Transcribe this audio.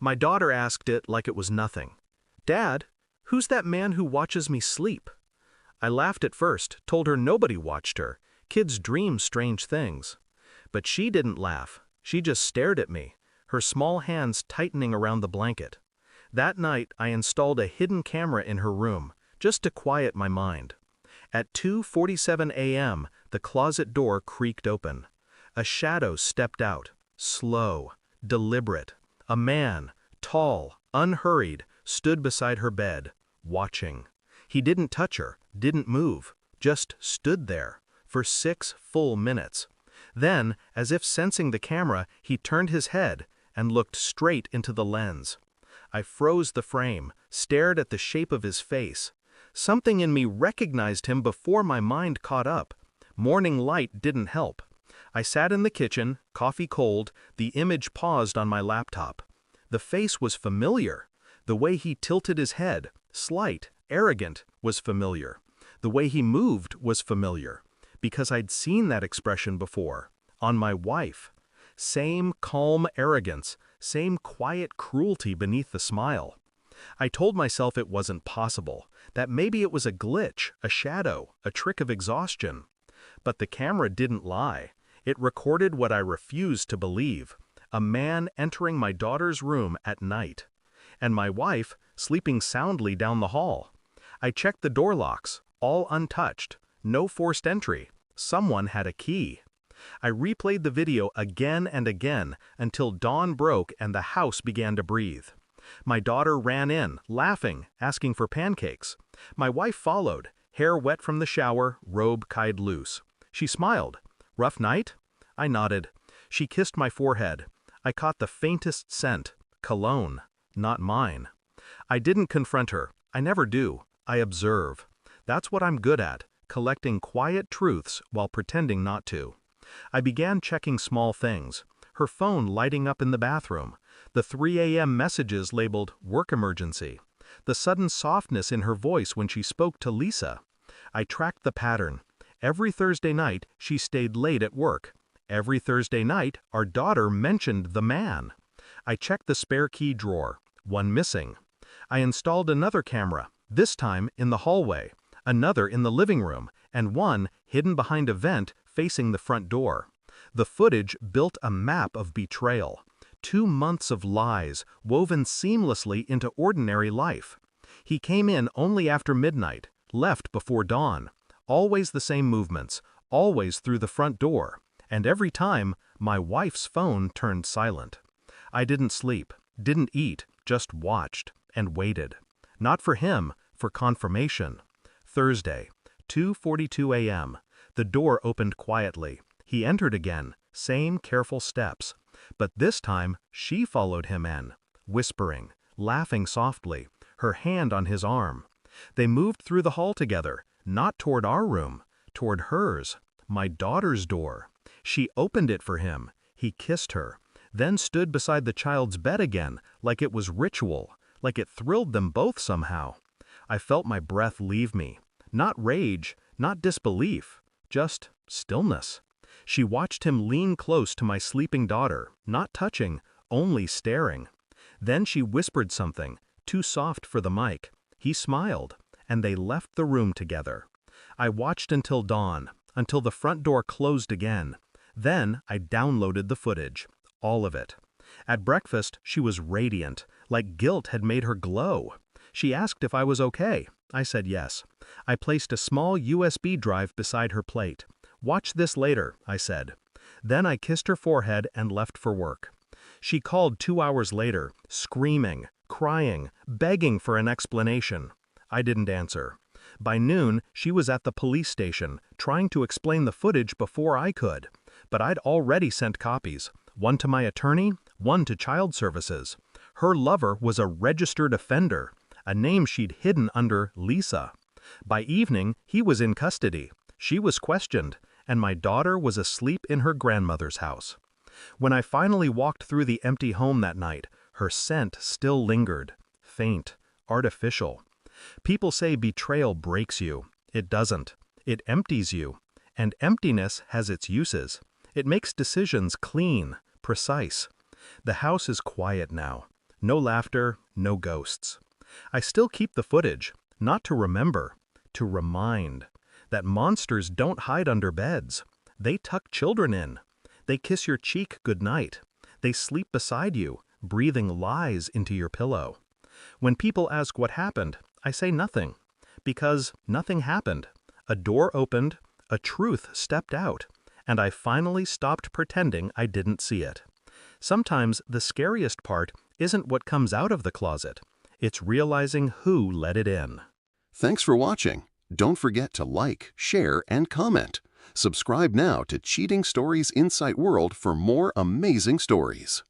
My daughter asked it like it was nothing. "Dad, who's that man who watches me sleep?" I laughed at first, told her nobody watched her. Kids dream strange things. But she didn't laugh. She just stared at me, her small hands tightening around the blanket. That night, I installed a hidden camera in her room, just to quiet my mind. At 2:47 a.m., the closet door creaked open. A shadow stepped out, slow, deliberate. A man, tall, unhurried, stood beside her bed, watching. He didn't touch her, didn't move, just stood there, for 6 full minutes. Then, as if sensing the camera, he turned his head and looked straight into the lens. I froze the frame, stared at the shape of his face. Something in me recognized him before my mind caught up. Morning light didn't help. I sat in the kitchen, coffee cold, the image paused on my laptop. The face was familiar. The way he tilted his head, slight, arrogant, was familiar. The way he moved was familiar, because I'd seen that expression before, on my wife. Same calm arrogance, same quiet cruelty beneath the smile. I told myself it wasn't possible, that maybe it was a glitch, a shadow, a trick of exhaustion. But the camera didn't lie. It recorded what I refused to believe, a man entering my daughter's room at night. And my wife, sleeping soundly down the hall. I checked the door locks, all untouched, no forced entry. Someone had a key. I replayed the video again and again until dawn broke and the house began to breathe. My daughter ran in, laughing, asking for pancakes. My wife followed, hair wet from the shower, robe tied loose. She smiled. "Rough night?" I nodded. She kissed my forehead. I caught the faintest scent, cologne, not mine. I didn't confront her. I never do. I observe. That's what I'm good at, collecting quiet truths while pretending not to. I began checking small things. Her phone lighting up in the bathroom. The 3 a.m. messages labeled work emergency. The sudden softness in her voice when she spoke to Lisa. I tracked the pattern. Every Thursday night, she stayed late at work. Every Thursday night, our daughter mentioned the man. I checked the spare key drawer. One missing. I installed another camera, this time in the hallway, another in the living room, and one hidden behind a vent facing the front door. The footage built a map of betrayal. 2 months of lies woven seamlessly into ordinary life. He came in only after midnight, left before dawn. Always the same movements, always through the front door. And every time, my wife's phone turned silent. I didn't sleep, didn't eat, just watched and waited. Not for him, for confirmation. Thursday, 2:42 a.m. The door opened quietly. He entered again, same careful steps. But this time, she followed him in, whispering, laughing softly, her hand on his arm. They moved through the hall together, not toward our room, toward hers, my daughter's door. She opened it for him. He kissed her, then stood beside the child's bed again, like it was ritual, like it thrilled them both somehow. I felt my breath leave me. Not rage, not disbelief, just stillness. She watched him lean close to my sleeping daughter, not touching, only staring. Then she whispered something, too soft for the mic. He smiled, and they left the room together. I watched until dawn, until the front door closed again. Then I downloaded the footage, all of it. At breakfast, she was radiant, like guilt had made her glow. She asked if I was okay. I said yes. I placed a small USB drive beside her plate. "Watch this later," I said. Then I kissed her forehead and left for work. She called 2 hours later, screaming, crying, begging for an explanation. I didn't answer. By noon, she was at the police station, trying to explain the footage before I could. But I'd already sent copies, one to my attorney, one to child services. Her lover was a registered offender, a name she'd hidden under Lisa. By evening, he was in custody. She was questioned, and my daughter was asleep in her grandmother's house. When I finally walked through the empty home that night, her scent still lingered, faint, artificial. People say betrayal breaks you. It doesn't. It empties you. And emptiness has its uses. It makes decisions clean, precise. The house is quiet now. No laughter, no ghosts. I still keep the footage, not to remember, to remind that monsters don't hide under beds. They tuck children in. They kiss your cheek goodnight. They sleep beside you, breathing lies into your pillow. When people ask what happened, I say nothing, because nothing happened. A door opened, a truth stepped out, and I finally stopped pretending I didn't see it. Sometimes the scariest part isn't what comes out of the closet. It's realizing who let it in. Thanks for watching. Don't forget to like, share, and comment. Subscribe now to Cheating Stories Insight World for more amazing stories.